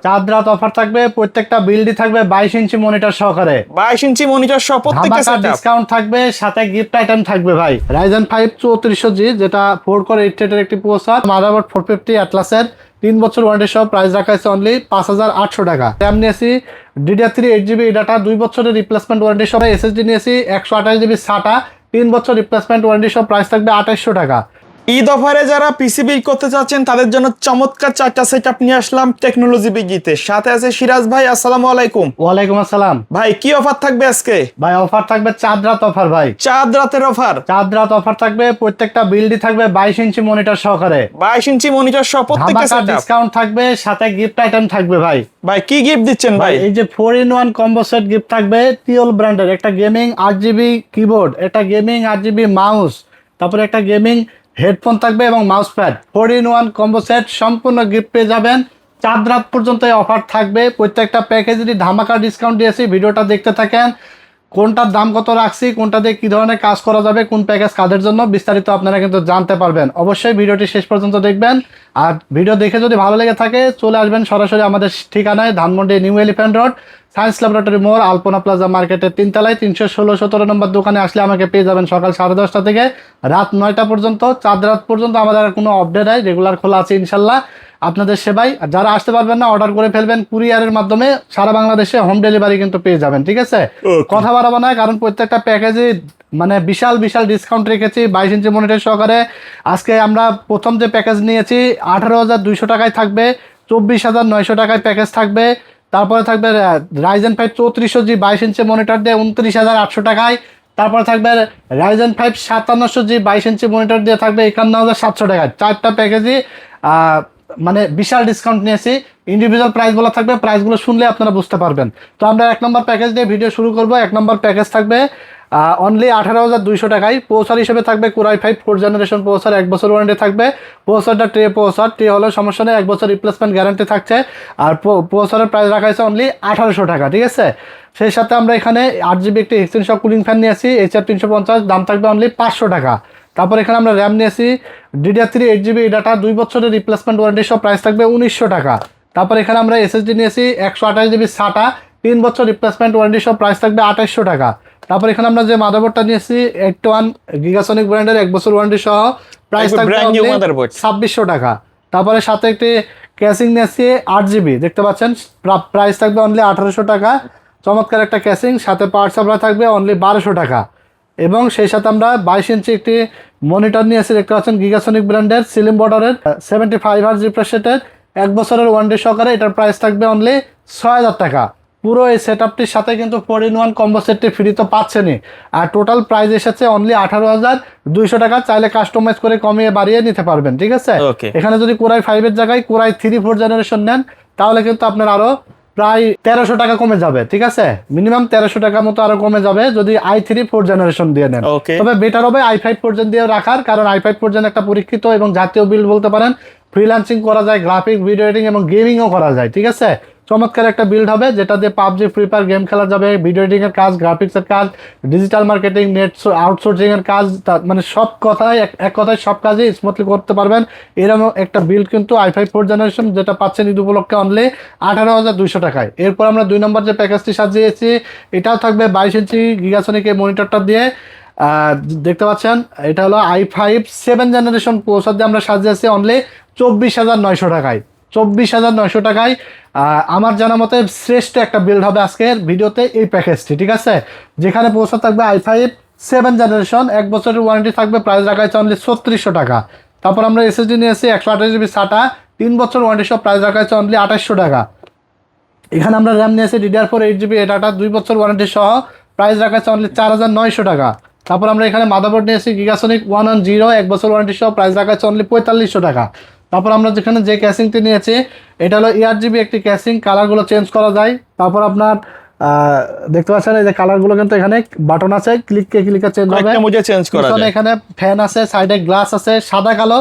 চাঁদ রাত অফার থাকবে, প্রত্যেকটা বিল্ডই থাকবে 22 ইঞ্চি মনিটর সহকারে। 22 ইঞ্চি মনিটর সহ প্রত্যেকটা সেটআপ ডিসকাউন্ট থাকবে, সাথে গিফট আইটেম থাকবে ভাই। Ryzen 5 3400G যেটা 4 কোর 8 থ্রেডের একটি প্রসেসর, মাদারবোর্ড 450 অ্যাটলাসের 3 বছর ওয়ারেন্টি সহ, প্রাইস রাখা হয়েছে অনলি 5800 টাকা। র‍্যাম নিয়েছি DDR3 8GB ডাটা 2 বছরের রিপ্লেসমেন্ট ওয়ারেন্টি সহ, SSD নিয়েছি 128GB SATA 3 বছর রিপ্লেসমেন্ট ওয়ারেন্টি সহ, প্রাইস থাকবে 2800 টাকা। ঈদ অফারে যারা পিসি বিল করতে চাচ্ছেন তাদের জন্য চমৎকার 4টা সেটআপ নিয়ে আসলাম টেকনোলজি বিগিতে। সাথে আছে সিরাজ ভাই, আসসালামু আলাইকুম। ওয়ালাইকুম আসসালাম ভাই কি অফার থাকবে আজকে? ভাই অফার থাকবে চাঁদ রাত অফার ভাই। চাঁদ রাতের অফার? চাঁদ রাত অফার থাকবে, প্রত্যেকটা বিল্ডই থাকবে 22 ইঞ্চি মনিটর সহকারে। 22 ইঞ্চি মনিটর সহ প্রত্যেকটা সেটআপ ডিসকাউন্ট থাকবে, সাথে গিফট আইটেম থাকবে ভাই। ভাই কি গিফট দিচ্ছেন ভাই? এই যে 4-in-1 কম্বো সেট গিফট থাকবে, টিওল ব্র্যান্ডের একটা গেমিং 8GB কিবোর্ড, একটা গেমিং 8GB মাউস, তারপরে একটা গেমিং হেডফোন থাকবে এবং mouse pad. 4-in-1 combo set সম্পূর্ণ গিফট পেয়ে যাবেন। চাঁদ রাত পর্যন্ত এই অফার থাকবে। প্রত্যেকটা প্যাকেজেরই ধামাকা ডিসকাউন্ট দিয়েছি, ভিডিওটা দেখতে থাকেন। কোনটার দাম কত রাখছি, কোনটা দিয়ে কি ধরনের কাজ করা যাবে, কোন প্যাকেজ কাদের জন্য, বিস্তারিত আপনারা কিন্তু জানতে পারবেন। অবশ্যই ভিডিওটি শেষ পর্যন্ত দেখবেন। আর ভিডিও দেখে যদি ভালো লেগে থাকে চলে আসবেন সরাসরি আমাদের ঠিকানায়, Dhanmondi new elephant road, science laboratory মোড়, আলপনা প্লাজা মার্কেটের 3 তলায় 316-17 নম্বর দোকানে আসলে আমাকে পেয়ে যাবেন। সকাল 10:30 থেকে রাত 9টা পর্যন্ত, চাঁদ রাত পর্যন্ত আমাদের কোনো আপডেট নাই, রেগুলার খোলা আছে ইনশাল্লাহ আপনাদের সেবাই। যারা আসতে পারবেন না অর্ডার করে ফেলবেন, কুরিয়ারের মাধ্যমে সারা বাংলাদেশে হোম ডেলিভারি কিন্তু পেয়ে যাবেন। ঠিক আছে, কথা বাড়াবো না, কারণ প্রত্যেকটা প্যাকেজে মানে বিশাল বিশাল ডিসকাউন্ট রেখেছি 22 ইঞ্চি মনিটর সহকারে। আজকে আমরা প্রথম যে প্যাকেজ নিয়েছি 18,200 টাকায় থাকবে, 24,900 টাকায় প্যাকেজ থাকবে। তারপরে থাকবে Ryzen 5 3400G 22 ইঞ্চি মনিটর দিয়ে 29,800 টাকায়। তারপরে থাকবে Ryzen 5 5700G 22 ইঞ্চি মনিটর দিয়ে থাকবে 51,700 টাকায়। 4টা প্যাকেজই মানে বিশাল ডিসকাউন্ট নিয়েছি। ইন্ডিভিজুয়াল প্রাইসগুলো থাকবে, প্রাইসগুলো শুনলে আপনারা বুঝতে পারবেন। তো আমরা 1 নম্বর প্যাকেজ দিয়ে ভিডিও শুরু করব। 1 নম্বর প্যাকেজ থাকবে অনলি 18,200 টাকায়। প্রসেসর হিসেবে থাকবে Core i5 4th generation processor, 1 বছর ওয়ারেন্টি থাকবে। প্রসেসরটা ট্রে প্রসেসর, ট্রে হলেও সমস্যা নেই, 1 বছর রিপ্লেসমেন্ট গ্যারান্টি থাকছে। আর প্রসেসরের প্রাইস রাখা হয়েছে অনলি 1800 টাকা। ঠিক আছে, সেই সাথে আমরা এখানে 8GB একটি এক্সটেনশন সহ কুলিং ফ্যান নিয়েছি HR350, দাম থাকবে অনলি 500 টাকা। তারপর এখানে আমরা র্যাম নিয়েছি DDR3 8GB ডাটা 2 বছরের রিপ্লেসমেন্ট ওয়ারেন্টি সহ, প্রাইস থাকবে 1900 টাকা। তারপর এখানে আমরা SSD নিয়েছি 128GB SATA 3 বছর রিপ্লেসমেন্ট ওয়ারেন্টি সহ, প্রাইস থাকবে 2800 টাকা। তারপর এখানে আমরা যে মাদারবোর্ডটা নিয়েছি 81 গিগাসনিক ব্র্যান্ডের 1 বছর ওয়ারেন্টি সহ, প্রাইস থাকবে 2600 টাকা। তারপরে সাথে একটি ক্যাসিং নিয়েছি 8GB, দেখতে পাচ্ছেন, প্রাইস থাকবে অনলি 1800 টাকা। চমৎকার একটা ক্যাসিং, সাথে পাওয়ার সাপ্লাই থাকবে অনলি 1200 টাকা। এবং সেই সাথে আমরা 22 ইঞ্চি একটি মনিটর নিয়েছি, দেখতে পাচ্ছেন, গিগাসনিক ব্র্যান্ডের সিলিম বর্ডারের 75 হার্জ রিফ্রেশ রেটের 1 বছরের ওয়ারেন্টি সহকারে। এটার প্রাইস থাকবে অনলি 6000 টাকা। পুরো এই সেটআপটির সাথে কিন্তু 4-in-1 কম্বো সেটটি ফ্রি তো পাচ্ছেনই। আর টোটাল প্রাইস এসেছে অনলি 18,200 টাকা। চাইলে কাস্টমাইজ করে কমিয়ে বাড়িয়ে নিতে পারবেন। ঠিক আছে, এখানে যদি Core i5 এর জায়গায় Core i3 4th জেনারেশন নেন তাহলে কিন্তু আপনার আরো প্রায় 1300 টাকা কমে যাবে। ঠিক আছে, মিনিমাম 1300 টাকা মতো আরো কমে যাবে যদি i3 4th জেনারেশন দিয়ে নেন। তবে বেটার হবে i5 4th জেন দিয়ে রাখার, কারণ i5 4th জেন একটা পরীক্ষিত এবং জাতীয় বিল্ড বলতে পারেন। ফ্রিল্যান্সিং করা যায়, গ্রাফিক, ভিডিও এডিটিং এবং গেমিংও করা যায়। ঠিক আছে, চমৎকার একটা বিল্ড হবে যেটা দিয়ে পাবজি, ফ্রি ফায়ার গেম খেলা যাবে, ভিডিও এডিটিং এর কাজ, গ্রাফিক্সের কাজ, ডিজিটাল মার্কেটিং, নেট আউটসোর্সিং এর কাজ, মানে সব কথায় এক কথায় সব কাজই স্মুথলি করতে পারবেন। এরকম একটা বিল্ড কিন্তু i5 4th জেনারেশন যেটা পাচ্ছেন ঈদ উপলক্ষে অনলি 18,200 টাকায়। এরপর আমরা 2 নম্বর যে প্যাকেজটি সাজিয়েছি এটাও থাকবে 22 ইঞ্চি গিগাসনিক এই মনিটরটা দিয়ে, দেখতে পাচ্ছেন। এটা হলো i5 7th জেনারেশন প্রসেসর দিয়ে আমরা সাজিয়েছি অনলি 24,900 টাকায়। 24,900 টাকায় আমার জানা মতে শ্রেষ্ঠ একটা বিল্ড হবে আজকের ভিডিওতে এই প্যাকেজটি। ঠিক আছে, যেখানে প্রসেসর থাকবে i5 7th জেনারেশন, 1 বছরের ওয়ারেন্টি থাকবে, প্রাইস রাখা হয়েছে অনলি 3600 টাকা। তারপর আমরা SSD নিয়েছি 128GB SATA 3 বছর ওয়ারেন্টি সহ, প্রাইস রাখা হয়েছে অনলি 2800 টাকা। এখানে আমরা র্যাম নিয়েছি DDR4 8GB ডাটা 2 বছর ওয়ারেন্টি সহ, প্রাইস রাখা হয়েছে অনলি 4900 টাকা। তারপর আমরা এখানে মাদারবোর্ড নিয়েছি গিগাসনিক 110 1 বছর ওয়ারেন্টি সহ, প্রাইস রাখা হয়েছে অনলি 4500 টাকা। তারপর আমরা যেখানে যে ক্যাসিংটি নিয়েছি এটা হলো ARGB একটি ক্যাসিং, কালারগুলো চেঞ্জ করা যায়। তারপর আপনার দেখতে পাচ্ছেন এই যে কালারগুলো কিন্তু এখানে বাটন আছে, ক্লিকে চেঞ্জ হবে। এখানে ফ্যান আছে, সাইডে গ্লাস আছে, সাদা কালো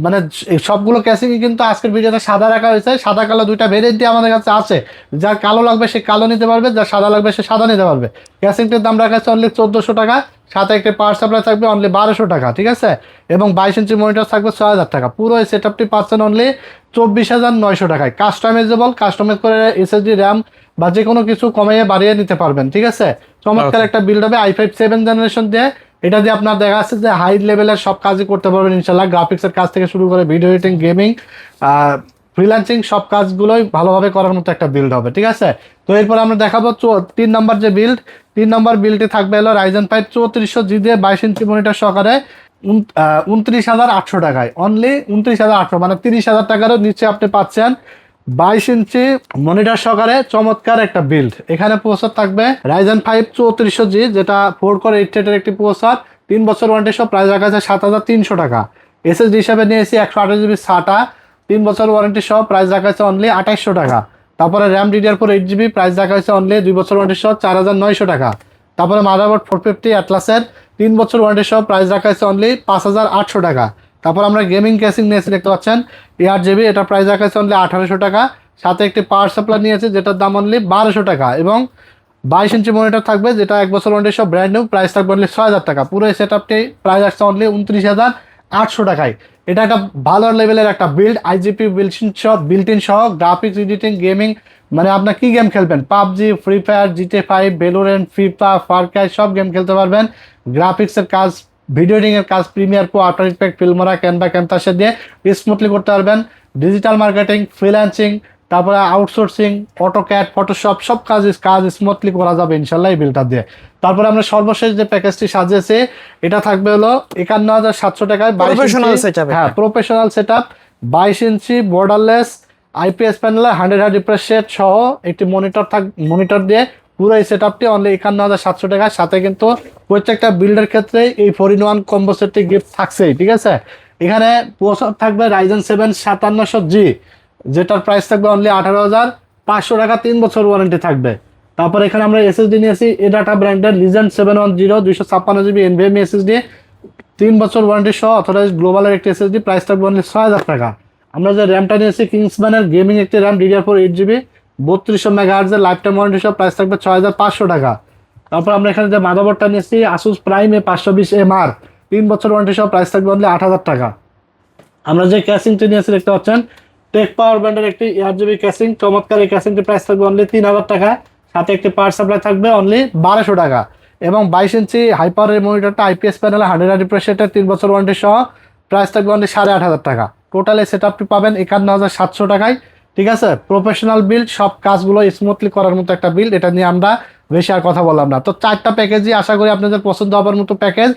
মানে এই সবগুলো ক্যাসিংই কিন্তু আজকের ভিডিওতে সাদা রাখা হয়েছে। সাদা কালো দুইটা ভেরিয়েন্টই আমাদের কাছে আছে, যার কালো লাগবে সে কালো নিতে পারবে, যার সাদা লাগবে সে সাদা নিতে পারবে। ক্যাসিংটির দাম রাখা আছে অনলি 1400 টাকা, সাথে একটি পাওয়ার সাপ্লাই থাকবে অনলি 1200 টাকা, ঠিক আছে। এবং 22 ইঞ্চি মনিটর থাকবে 6000 টাকা। পুরো এই সেট আপটি পাচ্ছেন অনলি 24,900 টাকায়। কাস্টমাইজেবল, কাস্টমাইজ করে এসএসডি র্যাম বা যে কোনো কিছু কমিয়ে বাড়িয়ে নিতে পারবেন, ঠিক আছে। চমৎকার একটা বিল্ড হবে i5 7 জেনারেশন দিয়ে। এটা দিয়ে আপনার দেখা যাচ্ছে যে হাই লেভেলের সব কাজই করতে পারবেন ইনশাল্লাহ। গ্রাফিক্সের কাজ থেকে শুরু করে ভিডিও এডিটিং, গেমিং, ফ্রিল্যান্সিং সব কাজগুলোই ভালোভাবে করার মতো একটা বিল্ড হবে, ঠিক আছে। তো এরপর আমরা দেখাবো 3 নম্বর যে বিল্ড। 3 নম্বর বিল্ডটি থাকবে হলো Ryzen 5 3400G দিয়ে 22 ইঞ্চি মনিটর সহকারে 29,800 টাকায়। অনলি 29,800, মানে 30,000 টাকারও নিচে আপনি পাচ্ছেন 22 ইঞ্চি মনিটর সহকারে চমৎকার একটা বিল্ড। এখানে প্রসেসর থাকবে Ryzen 5 3400G, যেটা 4 কোর 8 থ্রেডের একটি প্রসেসর। 3 বছর ওয়ারেন্টি সহ, প্রাইস রাখা আছে 7,300 টাকা। এসএসডি হিসাবে নিয়েছি 128GB SATA, 3 বছর ওয়ারেন্টি সহ, প্রাইস রাখা আছে অনলি 2800 টাকা। তারপরে র্যাম DDR4 8GB, প্রাইস রাখা হয়েছে অনলি 2 বছর ওয়ারেন্টি সহ 4,900 টাকা। তারপরে মাদারবোর্ড 450 অ্যাটলাসের 3 বছর ওয়ারেন্টি সহ, প্রাইস রাখা হয়েছে অনলি 5,800 টাকা। তারপর আমরা গেমিং ক্যাসিং নিয়েছি, দেখতে পাচ্ছেন 8GB, এটা প্রাইস রাখা হয়েছে অনলি 1800 টাকা। সাথে একটি পাওয়ার সাপ্লাই নিয়েছে যেটার দাম অনলি 1200 টাকা। এবং 22 ইঞ্চি মনিটর থাকবে, যেটা 1 বছর ওয়ারেন্টি সহ ব্র্যান্ড নিউ, প্রাইস থাকবে অনলি 6000 টাকা। পুরো এই সেটআপটি প্রাইস আসছে অনলি 29,800 টাকায়। এটা একটা ভালো লেভেলের একটা বিল্ড, আইজিপি বিল্ট ইন সহ গ্রাফিক্স, এডিটিং, গেমিং, মানে আপনার কি গেম খেলবেন, PUBG, free fire, GTA 5, Valorant, FIFA, Far Cry সব গেম খেলতে পারবেন। গ্রাফিক্সের কাজ, ভিডিও এডিটিং এর কাজ, Premiere Pro, After Effect, Filmora, Canva, Camtasia দিয়ে স্মুথলি করতে পারবেন। ডিজিটাল মার্কেটিং, ফ্রিল্যান্সিং, তারপরে আউটসোর্সিং, অটোক্যাড, ফটোশপ সব কাজ স্মুথলি করা যাবে ইনশাল্লাহ এই বিলটা দিয়ে। তারপরে আমরা সর্বশেষ যে প্যাকেজটি সাজিয়েছি, এটা থাকবে হলো 51,700 টাকায়। হ্যাঁ, প্রফেশনাল সেট আপ, 22 ইঞ্চি বর্ডারলেস আইপিএস প্যানেলে 100 রিফ্রেশ রেট সহ একটি মনিটর দিয়ে পুরো এই সেট আপটি অনলি 51,700 টাকা। সাথে কিন্তু প্রত্যেকটা বিল্ডের ক্ষেত্রে এই 4-in-1 কম্বো সেটটি গিফট থাকছেই, ঠিক আছে। এখানে প্রসেসর থাকবে Ryzen 7 5700G, যেটার প্রাইস থাকবে অনলি 18,500 টাকা, 3 বছর ওয়ারেন্টি থাকবে। তারপর এখানে আমরা এসএসডি নিয়েছি এডাটা ব্র্যান্ডের Legend 710 256GB NVMe এসএসডি, 3 বছর ওয়ারেন্টি সহ অথরাইজ গ্লোবালের একটি এসএসডি, প্রাইস থাকবে অনলি 6000 টাকা। আমরা যে র্যামটা নিয়েছি কিংসম্যানের গেমিং একটি র্যাম DDR4 8GB 3200 মেগাহার্টজের লাইফ টাইম ওয়ারেন্টি সহ, প্রাইস থাকবে 6500 টাকা। তারপর আমরা এখানে যে মাদারবোর্ডটা নিয়েছি Asus Prime A520MR, 3 বছর ওয়ারেন্টি সহ, প্রাইস থাকবে অনলি 8000 টাকা। আমরা যে ক্যাসিংটি নিয়েছি দেখতে পাচ্ছেন টেক পাওয়ার ব্র্যান্ডের একটি 8GB ক্যাসিং, চমৎকার এই ক্যাসিংটি প্রাইস থাকবে অনলি 3000 টাকা। সাথে একটি পাওয়ার সাপ্লাই থাকবে অনলি 1200 টাকা। এবং 22 ইঞ্চি হাই পাওয়ারের মনিটরটা আইপিএস প্যানেলে 100 রিফ্রেশ রেটের, 3 বছর ওয়ারেন্টি সহ, প্রাইস থাকবে অনলি 8500 টাকা। টোটাল এই সেটআপটি পাবেন 51,700 টাকায়, ঠিক আছে। প্রফেশনাল বিল্ড, সব কাজগুলো স্মুথলি করার মতো একটা বিল্ড। এটা নিয়ে আমরা বেশি আর কথা বললাম না। তো 4টা প্যাকেজই আশা করি আপনাদের পছন্দ হবার মতো প্যাকেজ।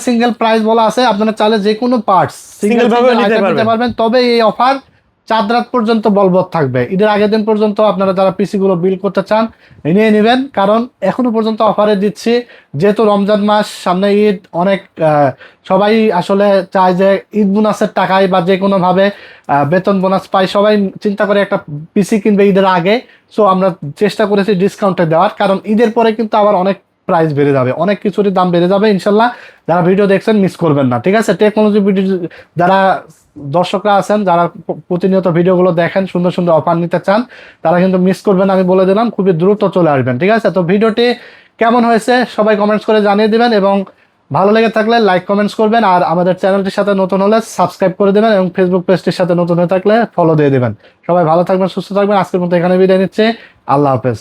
সিঙ্গেল প্রাইস বলা আছে, আপনারা চাইলে যে কোনো পার্টস সিঙ্গেল নিতে পারবেন। তবে এই অফার 4 রাত পর্যন্ত বলবৎ থাকবে। ঈদের আগের দিন পর্যন্ত আপনারা যারা পিসি গুলো বিল করতে চান নিয়ে নেবেন, কারণ এখনো পর্যন্ত অফারে দিচ্ছি। যেহেতু রমজান মাস সামনে, ঈদ, অনেক সবাই আসলে চায় যে ঈদ বোনাসের টাকায় বা যে কোনো ভাবে বেতন বোনাস পাই, সবাই চিন্তা করে একটা পিসি কিনবে ঈদের আগে। সো আমরা চেষ্টা করেছি ডিসকাউন্টে দেওয়ার, কারণ ঈদের পরে কিন্তু আবার অনেক প্রাইস বেড়ে যাবে, অনেক কিছুরই দাম বেড়ে যাবে ইনশাল্লাহ। যারা ভিডিও দেখছেন মিস করবেন না, ঠিক আছে। টেকনোলজি ভিডিও যারা দর্শকরা আছেন, যারা প্রতিনিয়ত ভিডিওগুলো দেখেন, সুন্দর সুন্দর অফার নিতে চান, তারা কিন্তু মিস করবেন, আমি বলে দিলাম। খুবই দ্রুত চলে আসবেন, ঠিক আছে। তো ভিডিওটি কেমন হয়েছে সবাই কমেন্টস করে জানিয়ে দিবেন, এবং ভালো লেগে থাকলে লাইক কমেন্টস করবেন। আর আমাদের চ্যানেলটির সাথে নতুন হলে সাবস্ক্রাইব করে দেবেন, এবং ফেসবুক পেজটির সাথে নতুন হয়ে থাকলে ফলো দিয়ে দেবেন। সবাই ভালো থাকবেন, সুস্থ থাকবেন। আজকের মতো এখানে বিদায় নিচ্ছে। আল্লাহ হাফেজ।